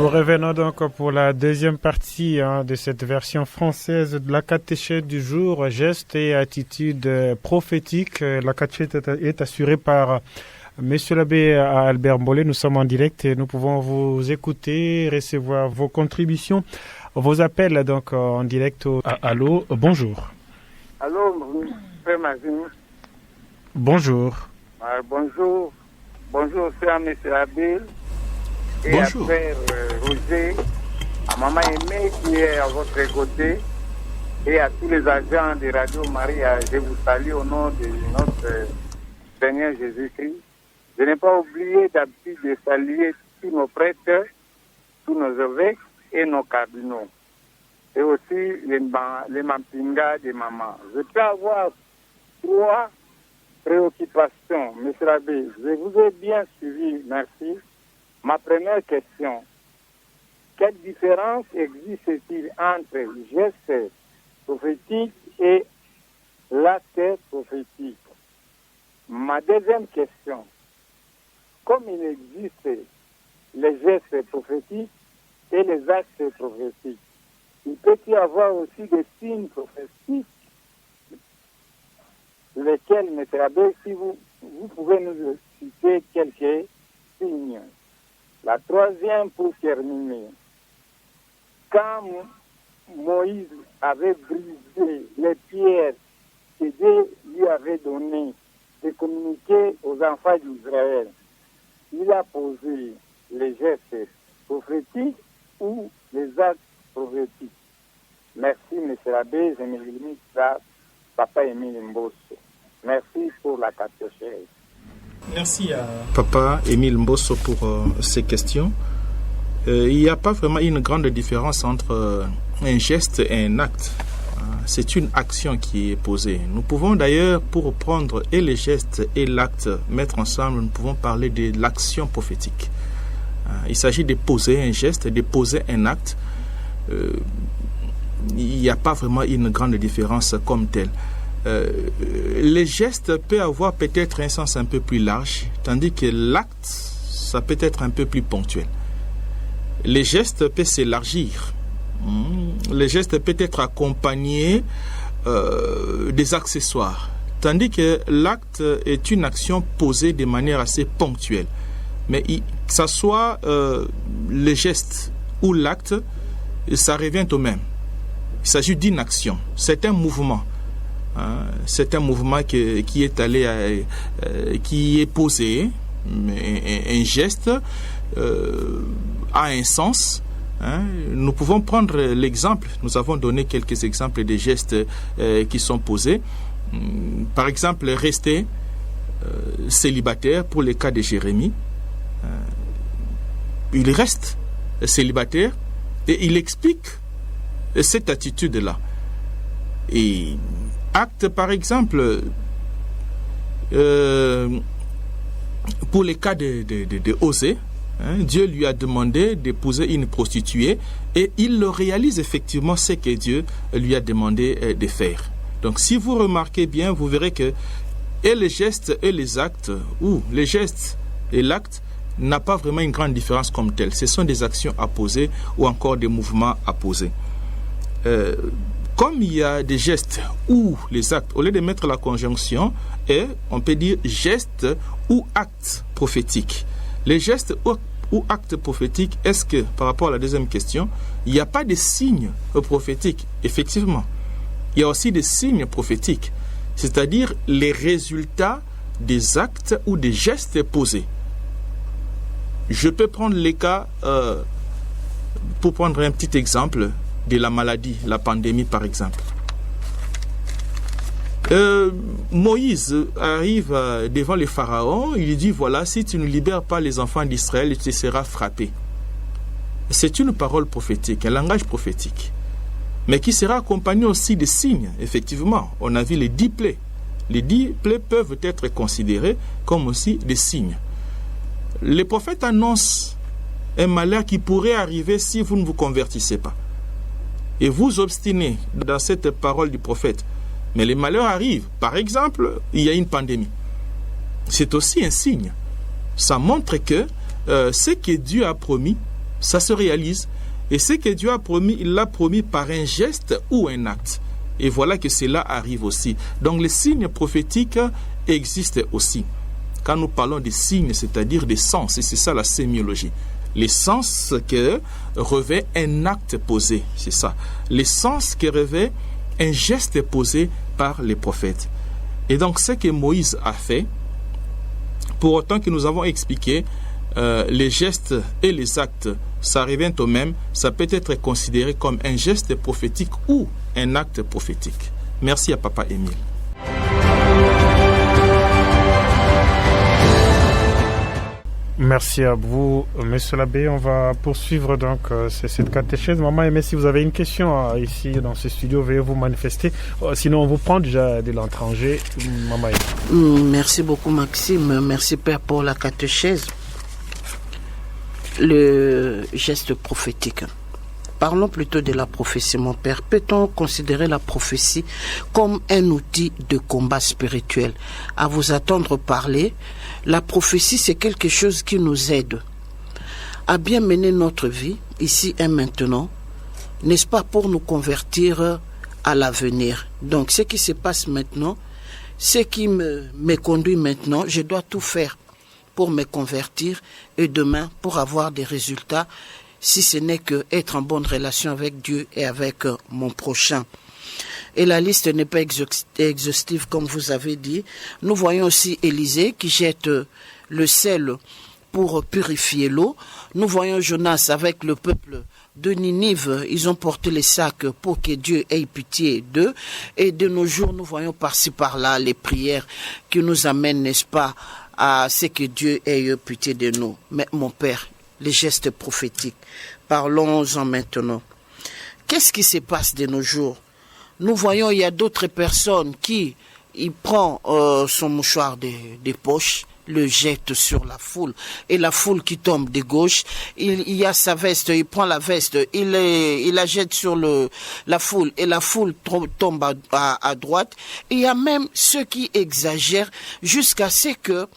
Nous revenons donc pour la deuxième partie de cette version française de la catéchèse du jour, gestes et attitudes prophétiques. La catéchèse est assurée par Monsieur l'abbé Albert Mbolé. Nous sommes en direct et nous pouvons vous écouter, recevoir vos contributions, vos appels donc en direct. Allô, bonjour. Allô, frère Mazine. Bonjour. Bonjour. Bonjour, c'est à Monsieur l'abbé. Et bonjour. À frère Roger, à maman Aimée qui est à votre côté, et à tous les agents de Radio Maria, je vous salue au nom de notre Seigneur Jésus-Christ. Je n'ai pas oublié d'habitude de saluer tous nos prêtres, tous nos évêques et nos cardinaux. Et aussi les mampingas de maman. Je peux avoir 3 préoccupations, monsieur l'abbé. Je vous ai bien suivi, merci. Ma première question, quelle différence existe-t-il entre le geste prophétique et l'acte prophétique? Ma deuxième question, comme il existe les gestes prophétiques et les actes prophétiques, il peut y avoir aussi des signes prophétiques, lesquels, M. l'abbé, si vous pouvez nous citer quelques signes. La troisième, pour terminer, quand Moïse avait brisé les pierres que Dieu lui avait données de communiquer aux enfants d'Israël, il a posé les gestes prophétiques ou les actes prophétiques. Merci, M. l'abbé, je me limite à Papa Émile Mbosso. Merci pour la catéchèse. Merci à Papa Émile Mbosso pour ces questions. Il n'y a pas vraiment une grande différence entre un geste et un acte. C'est une action qui est posée. Nous pouvons d'ailleurs, pour prendre et les gestes et l'acte, mettre ensemble, nous pouvons parler de l'action prophétique. Il s'agit de poser un geste, de poser un acte. Il n'y a pas vraiment une grande différence comme telle. Les gestes peuvent avoir peut-être un sens un peu plus large, tandis que l'acte, ça peut être un peu plus ponctuel. Les gestes peuvent s'élargir. Les gestes peuvent être accompagnés des accessoires, tandis que l'acte est une action posée de manière assez ponctuelle. Mais que ce soit les gestes ou l'acte, ça revient au même. Il s'agit d'une action, c'est un mouvement. C'est un mouvement qui est allé, qui est posé, un geste a un sens. Nous pouvons prendre l'exemple, nous avons donné quelques exemples de gestes qui sont posés. Par exemple, rester célibataire pour le cas de Jérémie. Il reste célibataire et il explique cette attitude-là. Et acte, par exemple, pour les cas de Osée, Dieu lui a demandé d'épouser une prostituée et il le réalise effectivement ce que Dieu lui a demandé de faire. Donc si vous remarquez bien, vous verrez que et les gestes et les actes, ou les gestes et l'acte, n'a pas vraiment une grande différence comme telle. Ce sont des actions à poser ou encore des mouvements à poser. Comme il y a des gestes ou les actes, au lieu de mettre la conjonction, on peut dire geste ou acte prophétique. Les gestes ou actes prophétiques, est-ce que, par rapport à la deuxième question, il n'y a pas de signes prophétiques? Effectivement, il y a aussi des signes prophétiques, c'est-à-dire les résultats des actes ou des gestes posés. Je peux prendre les cas, pour prendre un petit exemple, de la maladie, la pandémie par exemple. Moïse arrive devant le pharaon, il dit voilà, si tu ne libères pas les enfants d'Israël, tu seras frappé. C'est une parole prophétique, un langage prophétique, mais qui sera accompagné aussi de signes. Effectivement, on a vu les 10 plaies. Les 10 plaies peuvent être considérées comme aussi des signes. Les prophètes annoncent un malheur qui pourrait arriver si vous ne vous convertissez pas. Et vous obstinez dans cette parole du prophète. Mais les malheurs arrivent. Par exemple, il y a une pandémie. C'est aussi un signe. Ça montre que ce que Dieu a promis ça se réalise. Et ce que Dieu a promis, il l'a promis par un geste ou un acte. Et voilà que cela arrive aussi. Donc les signes prophétiques existent aussi. Quand nous parlons des signes, c'est-à-dire des sens, et c'est ça la sémiologie. Les sens que revêt un acte posé, c'est ça. Les sens que revêt un geste posé par les prophètes. Et donc ce que Moïse a fait, pour autant que nous avons expliqué, les gestes et les actes, ça revient au même, ça peut être considéré comme un geste prophétique ou un acte prophétique. Merci à Papa Émile. Merci à vous, Monsieur l'abbé. On va poursuivre donc cette catéchèse. Maman Aimée, si vous avez une question ici dans ce studio, veuillez vous manifester. Sinon, on vous prend déjà de l'étranger. Maman Aimée. Merci beaucoup, Maxime. Merci, Père, pour la catéchèse. Le geste prophétique. Parlons plutôt de la prophétie, mon Père. Peut-on considérer la prophétie comme un outil de combat spirituel? À vous attendre parler, la prophétie, c'est quelque chose qui nous aide à bien mener notre vie, ici et maintenant, n'est-ce pas, pour nous convertir à l'avenir. Donc, ce qui se passe maintenant, ce qui me conduit maintenant, je dois tout faire pour me convertir et demain pour avoir des résultats, si ce n'est que être en bonne relation avec Dieu et avec mon prochain. Et la liste n'est pas exhaustive comme vous avez dit. Nous voyons aussi Élisée qui jette le sel pour purifier l'eau. Nous voyons Jonas avec le peuple de Ninive, ils ont porté les sacs pour que Dieu ait pitié d'eux. Et de nos jours, nous voyons par-ci par-là les prières qui nous amènent, n'est-ce pas, à ce que Dieu ait pitié de nous. Mais mon Père, les gestes prophétiques, parlons-en maintenant. Qu'est-ce qui se passe de nos jours? Nous voyons, il y a d'autres personnes qui, il prend son mouchoir des poches, le jette sur la foule, et la foule qui tombe de gauche, il y a sa veste, il prend la veste, il la jette sur la foule, et la foule tombe à droite. Et il y a même ceux qui exagèrent jusqu'à ce que,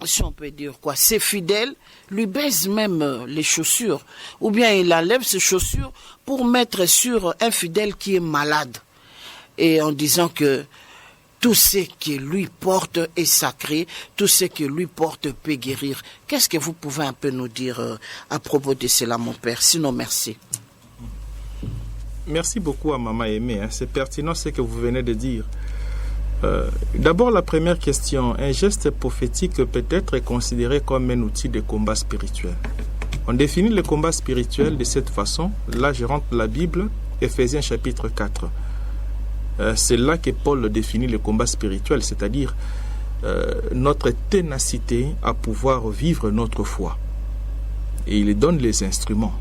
si on peut dire quoi, ses fidèles lui baisent même les chaussures, ou bien il enlève ses chaussures pour mettre sur un fidèle qui est malade, et en disant que tout ce que lui porte est sacré, tout ce que lui porte peut guérir. Qu'est-ce que vous pouvez un peu nous dire à propos de cela, mon Père? Sinon, merci. Merci beaucoup à Maman Aimée. C'est pertinent ce que vous venez de dire. D'abord, la première question. Un geste prophétique peut être considéré comme un outil de combat spirituel. On définit le combat spirituel de cette façon. Là, je rentre la Bible, Éphésiens chapitre 4. C'est là que Paul définit le combat spirituel, c'est-à-dire notre ténacité à pouvoir vivre notre foi. Et il donne les instruments.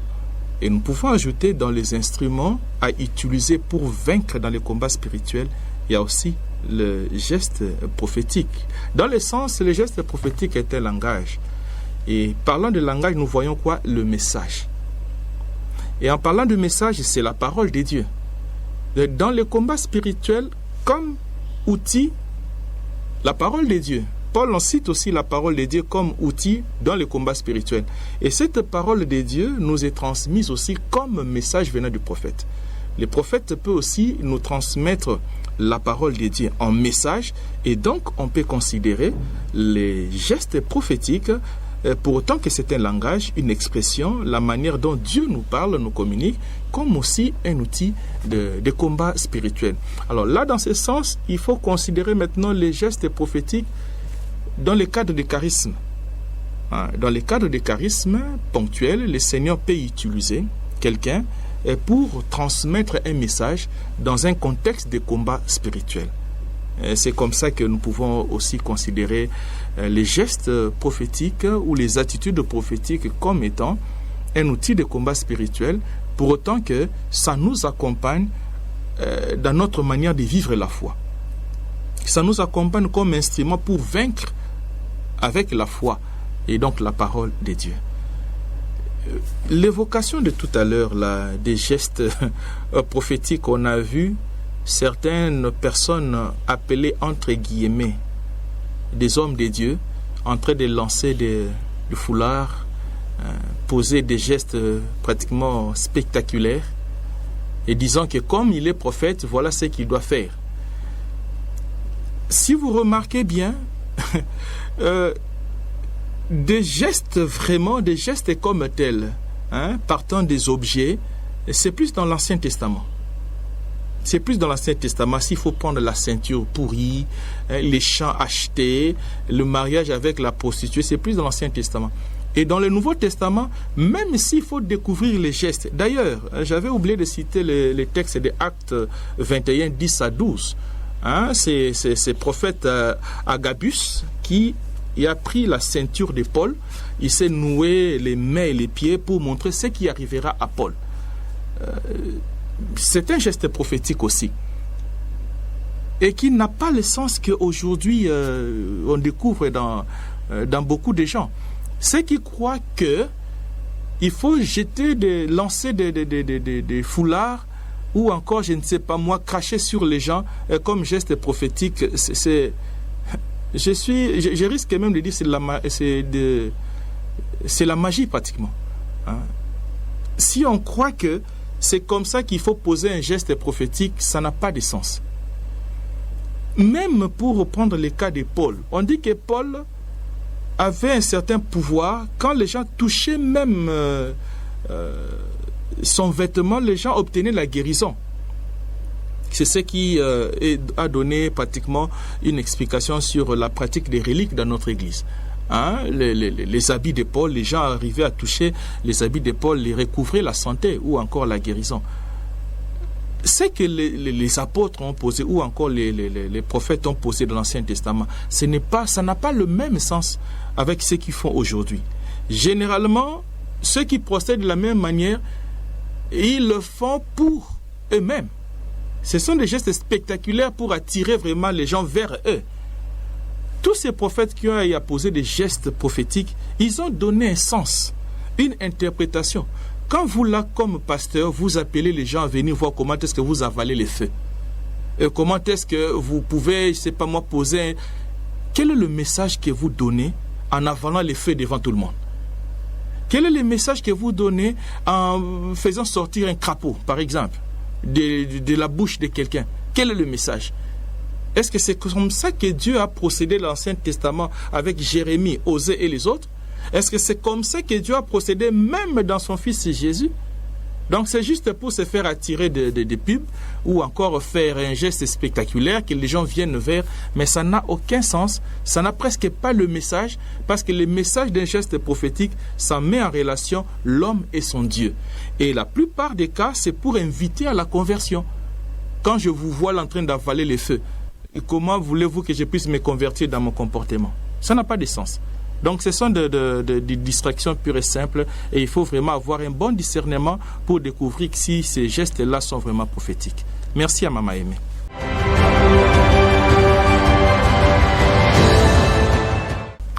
Et nous pouvons ajouter dans les instruments à utiliser pour vaincre dans le combat spirituel, il y a aussi le geste prophétique. Dans le sens, le geste prophétique est un langage. Et parlant de langage, nous voyons quoi? Le message. Et en parlant de message, c'est la parole de Dieu. Dans le combat spirituel, comme outil, la parole de Dieu. Paul en cite aussi la parole de Dieu comme outil dans le combat spirituel. Et cette parole de Dieu nous est transmise aussi comme message venant du prophète. Le prophète peut aussi nous transmettre la parole de Dieu en message, et donc on peut considérer les gestes prophétiques, pour autant que c'est un langage, une expression, la manière dont Dieu nous parle, nous communique, comme aussi un outil de combat spirituel. Alors là, dans ce sens, il faut considérer maintenant les gestes prophétiques dans le cadre du charisme. Dans le cadre du charisme ponctuel, le Seigneur peut utiliser quelqu'un pour transmettre un message dans un contexte de combat spirituel. C'est comme ça que nous pouvons aussi considérer les gestes prophétiques ou les attitudes prophétiques comme étant un outil de combat spirituel, pour autant que ça nous accompagne dans notre manière de vivre la foi. Ça nous accompagne comme instrument pour vaincre avec la foi et donc la parole de Dieu. L'évocation de tout à l'heure là, des gestes prophétiques, on a vu certaines personnes appelées entre guillemets des hommes de Dieu en train de lancer le foulard, poser des gestes pratiquement spectaculaires et disant que comme il est prophète, voilà ce qu'il doit faire. Si vous remarquez bien, des gestes comme tels, partant des objets, c'est plus dans l'Ancien Testament. C'est plus dans l'Ancien Testament. S'il faut prendre la ceinture pourrie, les champs achetés, le mariage avec la prostituée, c'est plus dans l'Ancien Testament. Et dans le Nouveau Testament, même s'il faut découvrir les gestes. D'ailleurs, j'avais oublié de citer les textes des Actes 21, 10 à 12. C'est prophète Agabus qui a pris la ceinture de Paul. Il s'est noué les mains et les pieds pour montrer ce qui arrivera à Paul. C'est un geste prophétique aussi. Et qui n'a pas le sens qu'aujourd'hui on découvre dans beaucoup de gens. Ceux qui croient que il faut lancer des foulards ou encore, je ne sais pas moi, cracher sur les gens comme geste prophétique, je risque même de dire c'est la magie pratiquement. Si on croit que c'est comme ça qu'il faut poser un geste prophétique, ça n'a pas de sens. Même pour reprendre le cas de Paul, on dit que Paul avait un certain pouvoir. Quand les gens touchaient même son vêtement, les gens obtenaient la guérison. C'est ce qui a donné pratiquement une explication sur la pratique des reliques dans notre Église. Les habits de Paul, les gens arrivaient à toucher les habits de Paul, les recouvrer la santé ou encore la guérison. Ce que les apôtres ont posé ou encore les prophètes ont posé dans l'Ancien Testament, ça n'a pas le même sens avec ce qu'ils font aujourd'hui. Généralement, ceux qui procèdent de la même manière, ils le font pour eux-mêmes. Ce sont des gestes spectaculaires pour attirer vraiment les gens vers eux. Tous ces prophètes qui ont posé des gestes prophétiques, ils ont donné un sens, une interprétation. Quand vous, là, comme pasteur, vous appelez les gens à venir voir comment est-ce que vous avalez les feux, et comment est-ce que vous pouvez, je ne sais pas moi, poser... Quel est le message que vous donnez en avalant les feux devant tout le monde? Quel est le message que vous donnez en faisant sortir un crapaud, par exemple, de la bouche de quelqu'un? Quel est le message? Est-ce que c'est comme ça que Dieu a procédé dans l'Ancien Testament avec Jérémie, Osée et les autres? Est-ce que c'est comme ça que Dieu a procédé même dans son Fils Jésus? Donc c'est juste pour se faire attirer des pubs ou encore faire un geste spectaculaire que les gens viennent vers, mais ça n'a aucun sens, ça n'a presque pas le message, parce que le message d'un geste prophétique, ça met en relation l'homme et son Dieu. Et la plupart des cas, c'est pour inviter à la conversion. Quand je vous vois en train d'avaler les feux, comment voulez-vous que je puisse me convertir dans mon comportement? Ça n'a pas de sens. Donc ce sont des distractions pures et simples, et il faut vraiment avoir un bon discernement pour découvrir si ces gestes-là sont vraiment prophétiques. Merci à Maman Aimée.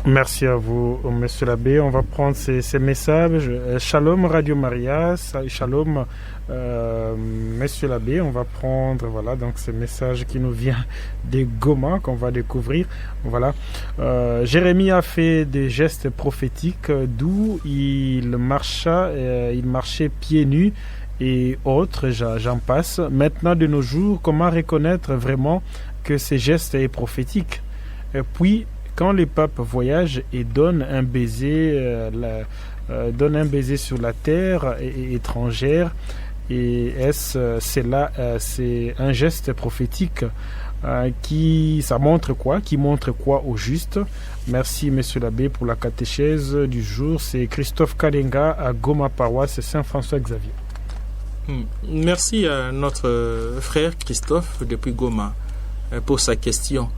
Merci à vous, Monsieur l'abbé. On va prendre ces messages. Shalom Radio Maria, shalom Monsieur l'abbé. On va prendre donc ces messages qui nous viennent des Goma qu'on va découvrir. Voilà. Jérémie a fait des gestes prophétiques d'où il marchait pieds nus et autres, j'en passe. Maintenant, de nos jours, comment reconnaître vraiment que ces gestes est prophétique? Et puis, quand le pape voyage et donne un baiser sur la terre étrangère, et c'est un geste prophétique qui montre quoi au juste? Merci Monsieur l'abbé pour la catéchèse du jour. C'est Christophe Kalenga à Goma Paroisse Saint-François-Xavier. Merci à notre frère Christophe depuis Goma pour sa question.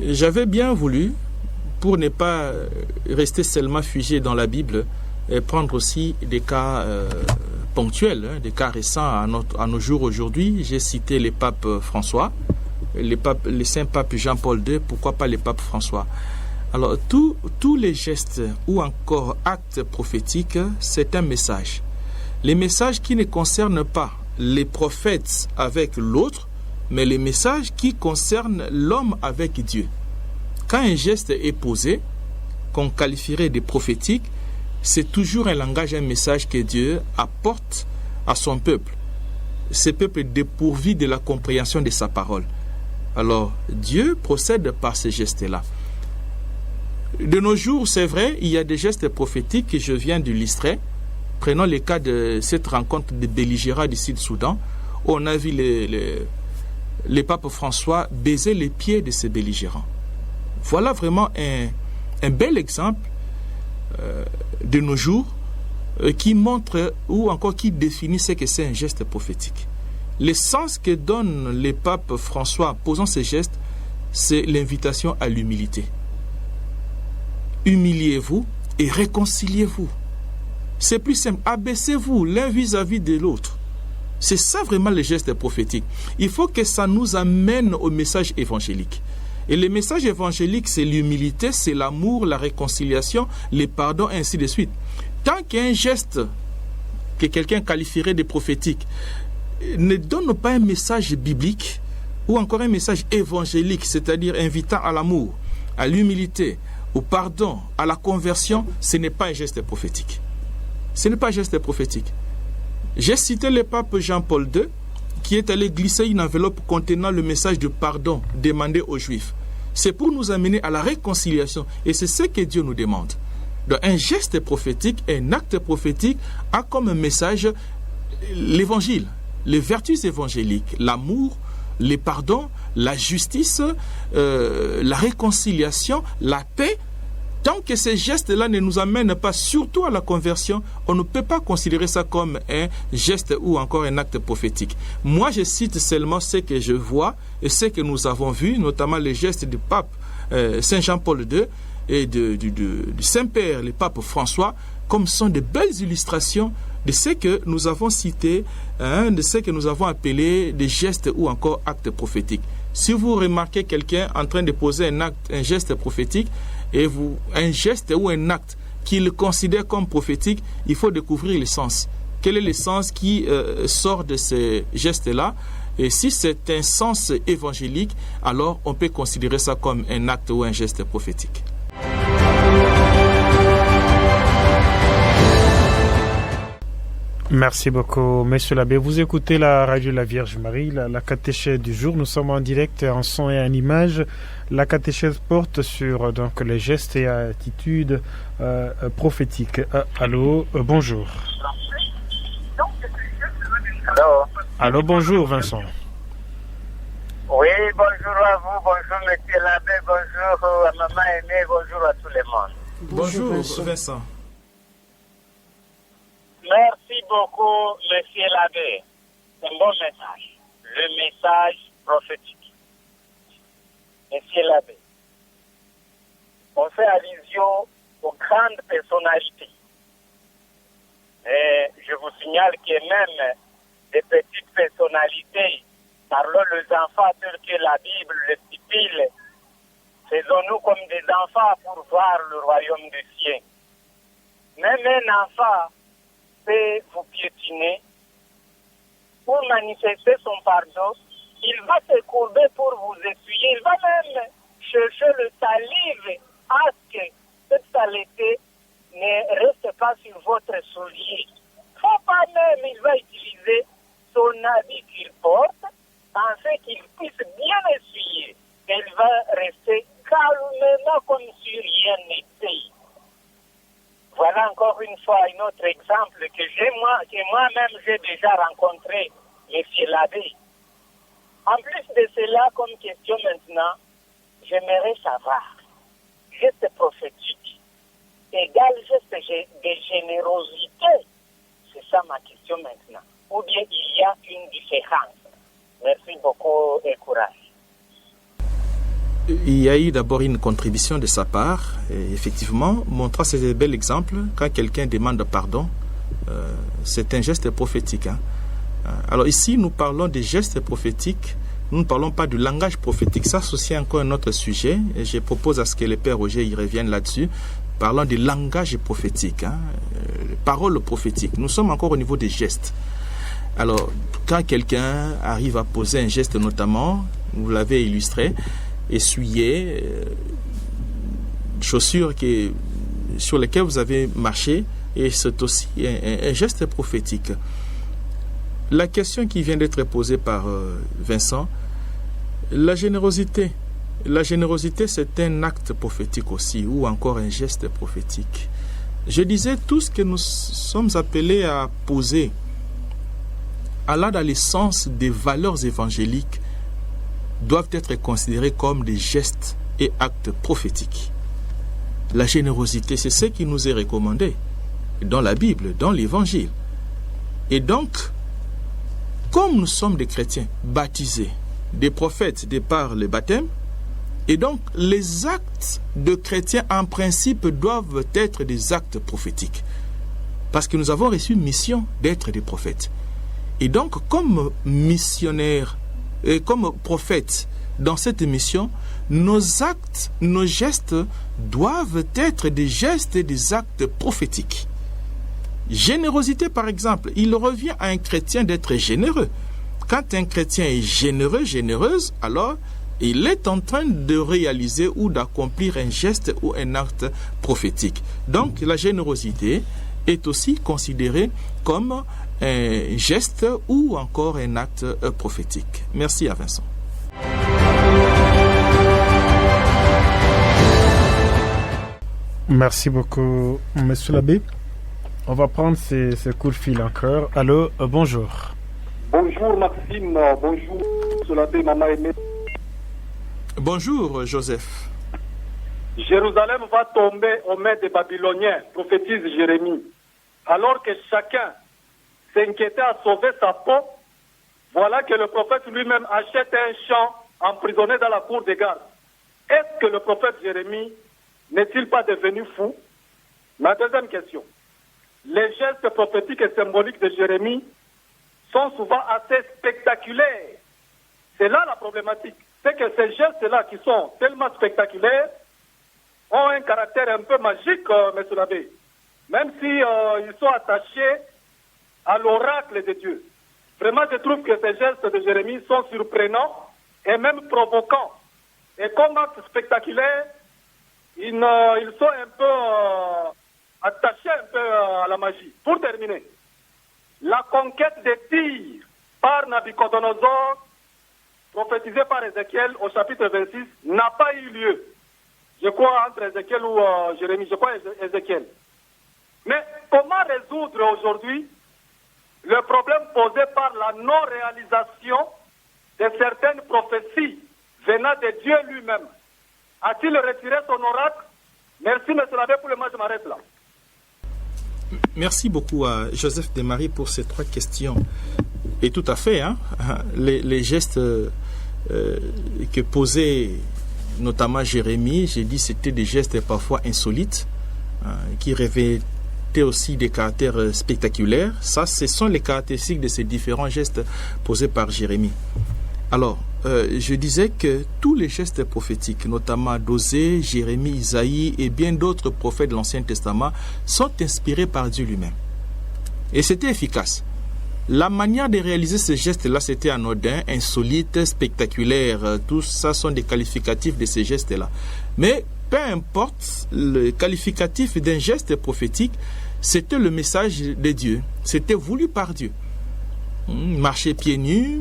J'avais bien voulu, pour ne pas rester seulement figé dans la Bible, et prendre aussi des cas ponctuels, des cas récents à nos jours aujourd'hui. J'ai cité les papes François, les saints papes Jean-Paul II, pourquoi pas les papes François. Alors, tous les gestes ou encore actes prophétiques, c'est un message. Les messages qui ne concernent pas les prophètes avec l'autre, mais les messages qui concernent l'homme avec Dieu. Quand un geste est posé, qu'on qualifierait de prophétique, c'est toujours un langage, un message que Dieu apporte à son peuple. Ce peuple est dépourvu de la compréhension de sa parole. Alors, Dieu procède par ces gestes-là. De nos jours, c'est vrai, il y a des gestes prophétiques que je viens d'illustrer. Prenons le cas de cette rencontre des belligérants du Sud-Soudan, où on a vu le pape François baiser les pieds de ces belligérants. Voilà vraiment un bel exemple de nos jours qui montre ou encore qui définit ce que c'est un geste prophétique. Le sens que donne le pape François en posant ces gestes, c'est l'invitation à l'humilité. Humiliez-vous et réconciliez-vous. C'est plus simple. Abaissez-vous l'un vis-à-vis de l'autre. C'est ça vraiment le geste prophétique. Il faut que ça nous amène au message évangélique. Et le message évangélique, c'est l'humilité, c'est l'amour, la réconciliation, le pardon, et ainsi de suite. Tant qu'un geste que quelqu'un qualifierait de prophétique ne donne pas un message biblique ou encore un message évangélique, c'est-à-dire invitant à l'amour, à l'humilité, au pardon, à la conversion, ce n'est pas un geste prophétique. Ce n'est pas un geste prophétique. J'ai cité le pape Jean-Paul II qui est allé glisser une enveloppe contenant le message de pardon demandé aux Juifs. C'est pour nous amener à la réconciliation et c'est ce que Dieu nous demande. Donc, un geste prophétique, un acte prophétique a comme message l'évangile, les vertus évangéliques, l'amour, le pardon, la justice, la réconciliation, la paix. Tant que ces gestes-là ne nous amènent pas surtout à la conversion, on ne peut pas considérer ça comme un geste ou encore un acte prophétique. Moi, je cite seulement ce que je vois et ce que nous avons vu, notamment les gestes du pape Saint Jean-Paul II et du Saint-Père, le pape François, comme sont de belles illustrations de ce que nous avons cité, de ce que nous avons appelé des gestes ou encore actes prophétiques. Si vous remarquez quelqu'un en train de poser un geste prophétique, et un geste ou un acte qu'il considère comme prophétique, il faut découvrir le sens. Quel est le sens qui sort de ces gestes-là? Et si c'est un sens évangélique, alors on peut considérer ça comme un acte ou un geste prophétique. Merci beaucoup, Monsieur l'abbé. Vous écoutez la radio La Vierge Marie, la catéchèse du jour. Nous sommes en direct en son et en image. La catéchèse porte sur donc les gestes et attitudes prophétiques. Allô, bonjour. Allô. Allô, bonjour, Vincent. Oui, bonjour à vous, bonjour Monsieur l'abbé, bonjour à Maman Aimée, bonjour à tout le monde. Bonjour, Vincent. Merci beaucoup, Monsieur l'abbé. C'est un bon message. Le message prophétique. Monsieur l'abbé, on fait allusion aux grandes personnalités. Et je vous signale que même des petites personnalités, parlons les enfants tels que la Bible le stipule, faisons-nous comme des enfants pour voir le royaume des cieux. Même un enfant peut vous piétiner pour manifester son pardon, il va se courber pour vous essuyer, il va même chercher le salive à ce que cette saleté ne reste pas sur votre soulier. Faut pas même, il va utiliser son habit qu'il porte, afin qu'il puisse bien essuyer. Il va rester calmement comme si rien n'était. Voilà encore une fois un autre exemple que moi-même j'ai déjà rencontré, Monsieur l'abbé. En plus de cela, comme question maintenant, j'aimerais savoir, geste prophétique égale geste de générosité, c'est ça ma question maintenant. Ou bien il y a une différence. Merci beaucoup et courage. Il y a eu d'abord une contribution de sa part, et effectivement, montrant ces bel exemple, quand quelqu'un demande pardon, c'est un geste prophétique. Alors ici, nous parlons des gestes prophétiques, nous ne parlons pas du langage prophétique, ça c'est encore un autre sujet, et je propose à ce que le Père Roger y revienne là-dessus, parlant du langage prophétique, paroles prophétiques. Nous sommes encore au niveau des gestes. Alors, quand quelqu'un arrive à poser un geste notamment, vous l'avez illustré, essuyer, chaussures sur lesquelles vous avez marché, et c'est aussi un geste prophétique. La question qui vient d'être posée par Vincent, la générosité, c'est un acte prophétique aussi, ou encore un geste prophétique. Je disais, tout ce que nous sommes appelés à poser, allant dans l'essence des valeurs évangéliques, doivent être considérés comme des gestes et actes prophétiques. La générosité, c'est ce qui nous est recommandé dans la Bible, dans l'Évangile. Et donc, comme nous sommes des chrétiens baptisés, des prophètes de par le baptême, et donc les actes de chrétiens en principe doivent être des actes prophétiques. Parce que nous avons reçu une mission d'être des prophètes. Et donc, comme missionnaires et comme prophètes dans cette mission, nos actes, nos gestes doivent être des gestes et des actes prophétiques. Générosité, par exemple, il revient à un chrétien d'être généreux. Quand un chrétien est généreux, généreuse, alors il est en train de réaliser ou d'accomplir un geste ou un acte prophétique. Donc, la générosité est aussi considérée comme un geste ou encore un acte prophétique. Merci à Vincent. Merci beaucoup, Monsieur l'abbé. On va prendre ce coup de fil encore. Allô, bonjour. Bonjour Maxime, bonjour Monsieur l'abbé, maman aimée. Bonjour Joseph. Jérusalem va tomber aux mains des Babyloniens, prophétise Jérémie. Alors que chacun s'inquiétait à sauver sa peau, voilà que le prophète lui-même achète un champ emprisonné dans la cour des gardes. Est-ce que le prophète Jérémie n'est-il pas devenu fou? Ma deuxième question. Les gestes prophétiques et symboliques de Jérémie sont souvent assez spectaculaires. C'est là la problématique. C'est que ces gestes-là qui sont tellement spectaculaires ont un caractère un peu magique, monsieur l'abbé. Même si ils sont attachés à l'oracle de Dieu. Vraiment, je trouve que ces gestes de Jérémie sont surprenants et même provoquants. Et comme acte spectaculaire, ils sont un peu attachés un peu à la magie. Pour terminer, la conquête des Tyr par Nabucodonosor, prophétisée par Ézéchiel au chapitre 26, n'a pas eu lieu. Je crois entre Ézéchiel ou Jérémie, je crois Ézéchiel. Mais comment résoudre aujourd'hui le problème posé par la non-réalisation de certaines prophéties venant de Dieu lui-même? A-t-il retiré son oracle? Merci, monsieur l'abbé, pour le moment, je m'arrête là. Merci beaucoup à Joseph Desmaries pour ces 3 questions. Et tout à fait, hein, les gestes que posait notamment Jérémie, j'ai dit c'était des gestes parfois insolites, qui revêtaient aussi des caractères spectaculaires. Ça, ce sont les caractéristiques de ces différents gestes posés par Jérémie. Alors, je disais que tous les gestes prophétiques, notamment d'Osée, Jérémie, Isaïe et bien d'autres prophètes de l'Ancien Testament, sont inspirés par Dieu lui-même. Et c'était efficace. La manière de réaliser ces gestes-là, c'était anodin, insolite, spectaculaire. Tout ça sont des qualificatifs de ces gestes-là. Mais peu importe le qualificatif d'un geste prophétique, c'était le message de Dieu. C'était voulu par Dieu. Marcher pieds nus,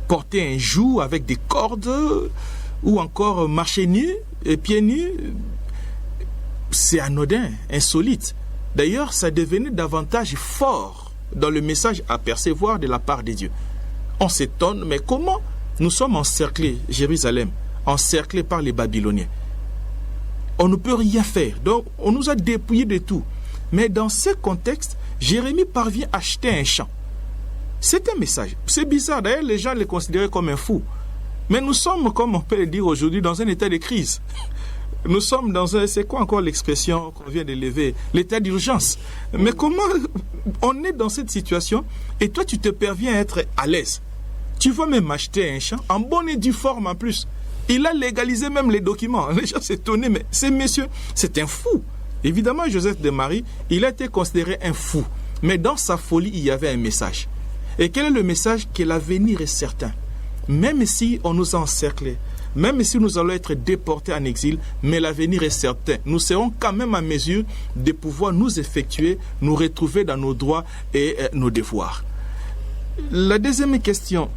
porter un joug avec des cordes, ou encore marcher nus, pieds nus, c'est anodin, insolite. D'ailleurs, ça devenait davantage fort dans le message à percevoir de la part de Dieu. On s'étonne, mais comment nous sommes encerclés, Jérusalem, encerclés par les Babyloniens? On ne peut rien faire, donc on nous a dépouillés de tout. Mais dans ce contexte, Jérémie parvient à acheter un champ. C'est un message. C'est bizarre, d'ailleurs les gens le considéraient comme un fou. Mais nous sommes, comme on peut le dire aujourd'hui, dans un état de crise. Nous sommes dans un... C'est quoi encore l'expression qu'on vient d'élever? L'état d'urgence. Mais comment on est dans cette situation et toi tu te parviens à être à l'aise? Tu vas même acheter un champ en bonne et due forme en plus. Il a légalisé même les documents. Les gens s'étonnaient, mais ce monsieur, c'est un fou. Évidemment, Joseph Desmaries, il a été considéré un fou. Mais dans sa folie, il y avait un message. Et quel est le message? Que l'avenir est certain. Même si on nous a encerclés, même si nous allons être déportés en exil, mais l'avenir est certain. Nous serons quand même en mesure de pouvoir nous effectuer, nous retrouver dans nos droits et nos devoirs. La deuxième question.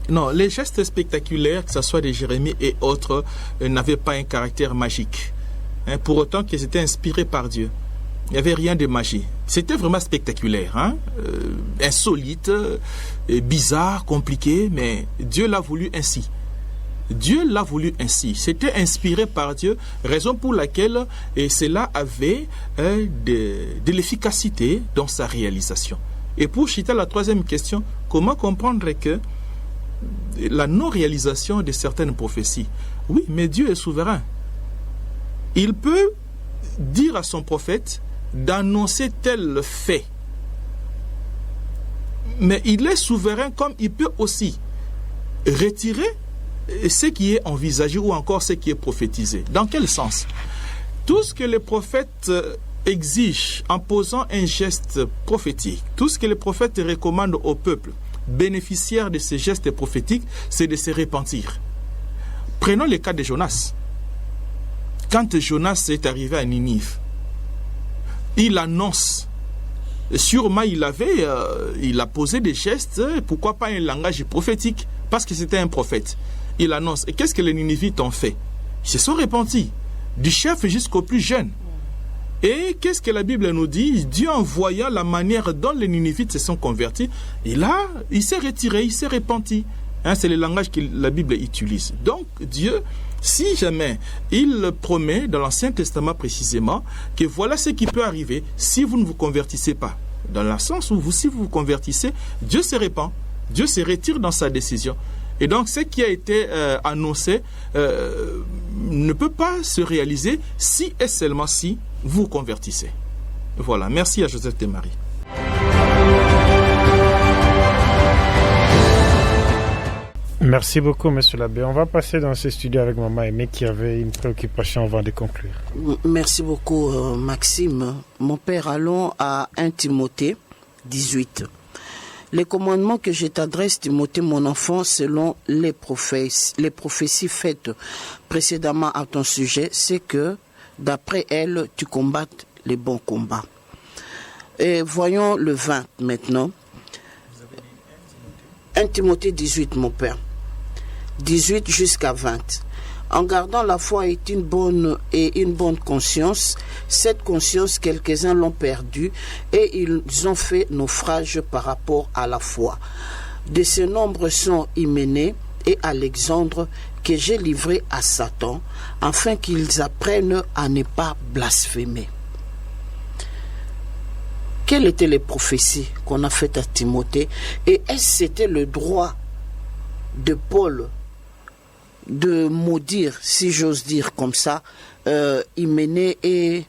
Non, les gestes spectaculaires, que ce soit de Jérémie et autres, n'avaient pas un caractère magique. Pour autant qu'ils étaient inspirés par Dieu. Il n'y avait rien de magie. C'était vraiment spectaculaire, insolite, bizarre, compliqué, mais Dieu l'a voulu ainsi. Dieu l'a voulu ainsi. C'était inspiré par Dieu, raison pour laquelle cela avait de l'efficacité dans sa réalisation. Et pour Chita, la troisième question, comment comprendre que la non-réalisation de certaines prophéties? Oui, mais Dieu est souverain. Il peut dire à son prophète d'annoncer tel fait. Mais il est souverain comme il peut aussi retirer ce qui est envisagé ou encore ce qui est prophétisé. Dans quel sens? Tout ce que les prophètes exigent en posant un geste prophétique, tout ce que les prophètes recommandent au peuple bénéficiaire de ces gestes prophétiques, c'est de se repentir. Prenons le cas de Jonas. Quand Jonas est arrivé à Ninive, il annonce. Sûrement, il a posé des gestes, pourquoi pas un langage prophétique, parce que c'était un prophète. Il annonce. Et qu'est-ce que les Ninivites ont fait? Ils se sont repentis, du chef jusqu'au plus jeune. Et qu'est-ce que la Bible nous dit? Dieu, en voyant la manière dont les Ninivites se sont convertis, il s'est retiré, il s'est repenti. C'est le langage que la Bible utilise. Donc, Dieu, si jamais il promet dans l'Ancien Testament précisément que voilà ce qui peut arriver si vous ne vous convertissez pas. Dans le sens où si vous vous convertissez, Dieu se répand, Dieu se retire dans sa décision. Et donc, ce qui a été annoncé ne peut pas se réaliser si et seulement si vous convertissez. Voilà, merci à Joseph et Marie. Merci beaucoup, monsieur l'abbé. On va passer dans ce studio avec Maman Aimée qui avait une préoccupation avant de conclure. Merci beaucoup, Maxime. Mon père, allons à 1 Timothée 18. Les commandements que je t'adresse, Timothée, mon enfant, selon les prophéties faites précédemment à ton sujet, c'est que, d'après elles, tu combattes les bons combats. Et voyons le 20 maintenant. 1 Timothée 18, mon père. 18 jusqu'à 20. En gardant la foi et une bonne conscience, cette conscience, quelques-uns l'ont perdue et ils ont fait naufrage par rapport à la foi. De ce nombre sont Hyménée et Alexandre que j'ai livrés à Satan, afin qu'ils apprennent à ne pas blasphémer. Quelles étaient les prophéties qu'on a faites à Timothée? Et est-ce que c'était le droit de Paul de maudire, si j'ose dire comme ça, Hyménée et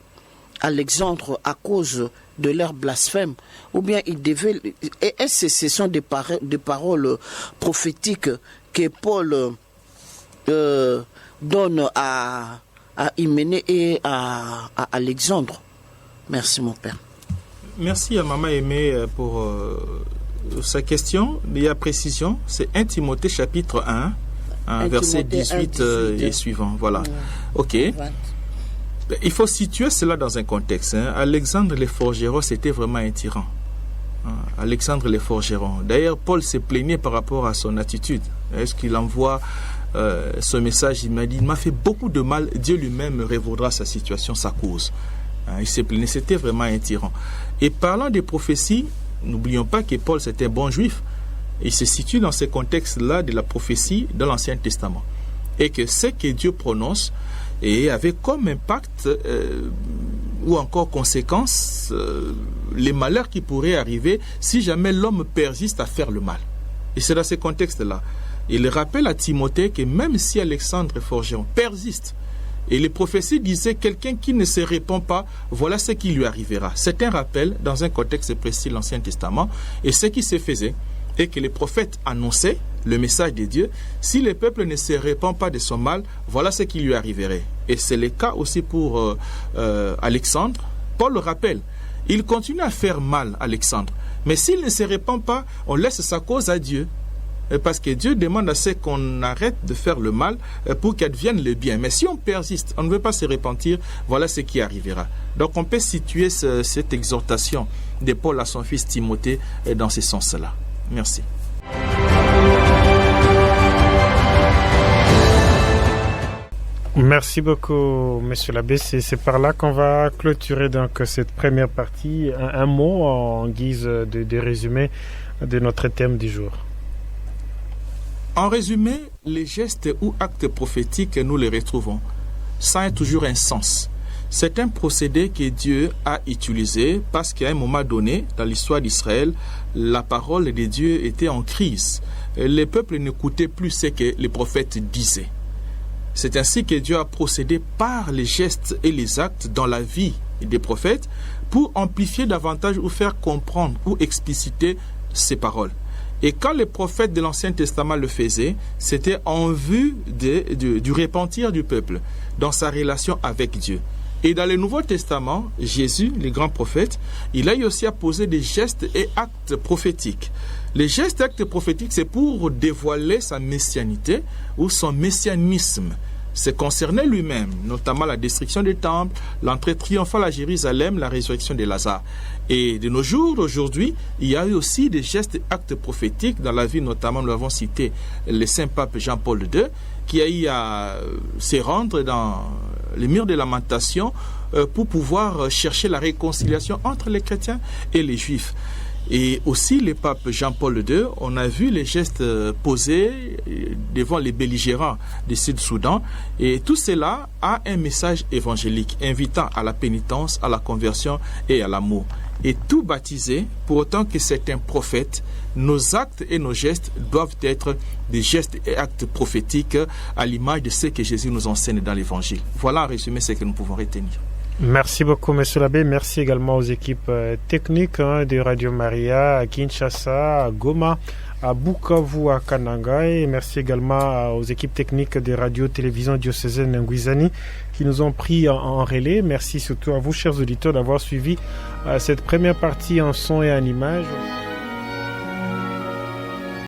Alexandre à cause de leur blasphème? Ou bien il devait... Est-ce que ce sont des paroles prophétiques que Paul donne à Hyménée et à Alexandre? Merci, mon père. Merci à Maman Aimée pour sa question. Il y a précision, c'est 1 Timothée chapitre 1, verset 18 et suivant. Voilà. Ok. Il faut situer cela dans un contexte. Alexandre le forgeron, c'était vraiment un tyran. Alexandre le forgeron. D'ailleurs, Paul s'est plaigné par rapport à son attitude. Est-ce qu'il envoie ce message? Il m'a dit, il m'a fait beaucoup de mal. Dieu lui-même révaudra sa situation, sa cause. Il s'est plaigné. C'était vraiment un tyran. Et parlant des prophéties, n'oublions pas que Paul, c'était un bon juif. Il se situe dans ce contexte-là de la prophétie dans l'Ancien Testament. Et que ce que Dieu prononce et avait comme impact ou encore conséquence les malheurs qui pourraient arriver si jamais l'homme persiste à faire le mal. Et c'est dans ce contexte-là. Il rappelle à Timothée que même si Alexandre forgeron persiste, et les prophéties disaient quelqu'un qui ne se répand pas, voilà ce qui lui arrivera. C'est un rappel dans un contexte précis de l'Ancien Testament. Et ce qui se faisait, et que les prophètes annonçaient le message de Dieu, si le peuple ne se répand pas de son mal, voilà ce qui lui arriverait. Et c'est le cas aussi pour Alexandre. Paul le rappelle, il continue à faire mal, Alexandre. Mais s'il ne se répand pas, on laisse sa cause à Dieu. parce que Dieu demande à ce qu'on arrête de faire le mal pour qu'advienne le bien. Mais si on persiste, on ne veut pas se repentir, voilà ce qui arrivera. Donc on peut situer cette exhortation de Paul à son fils Timothée dans ce sens-là. Merci. Merci beaucoup, Monsieur l'abbé. C'est par là qu'on va clôturer donc cette première partie. Un mot en guise de résumé de notre thème du jour. En résumé, les gestes ou actes prophétiques, nous les retrouvons. Ça a toujours un sens. C'est un procédé que Dieu a utilisé parce qu'à un moment donné, dans l'histoire d'Israël, la parole de Dieu était en crise. Les peuples n'écoutaient plus ce que les prophètes disaient. C'est ainsi que Dieu a procédé par les gestes et les actes dans la vie des prophètes pour amplifier davantage ou faire comprendre ou expliciter ses paroles. Et quand les prophètes de l'Ancien Testament le faisaient, c'était en vue du repentir du peuple dans sa relation avec Dieu. Et dans le Nouveau Testament, Jésus, le grand prophète, il a aussi posé des gestes et actes prophétiques. Les gestes et actes prophétiques, c'est pour dévoiler sa messianité ou son messianisme. C'est concerné lui-même, notamment la destruction du temple, l'entrée triomphale à Jérusalem, la résurrection de Lazare. Et de nos jours, aujourd'hui, il y a eu aussi des gestes et actes prophétiques dans la vie, notamment nous avons cité le saint pape Jean-Paul II, qui a eu à se rendre dans les murs de lamentation pour pouvoir chercher la réconciliation entre les chrétiens et les juifs. Et aussi le pape Jean-Paul II, on a vu les gestes posés devant les belligérants du Sud-Soudan. Et tout cela a un message évangélique invitant à la pénitence, à la conversion et à l'amour. Et tout baptisé, pour autant que c'est un prophète, nos actes et nos gestes doivent être des gestes et actes prophétiques à l'image de ce que Jésus nous enseigne dans l'Évangile. Voilà en résumé ce que nous pouvons retenir. Merci beaucoup, Monsieur l'abbé. Merci également aux équipes techniques de Radio Maria à Kinshasa, à Goma, à Bukavu, à Kananga. Et merci également aux équipes techniques des radios-télévisions diocésaines Nguizani qui nous ont pris en relais. Merci surtout à vous, chers auditeurs, d'avoir suivi cette première partie en son et en image.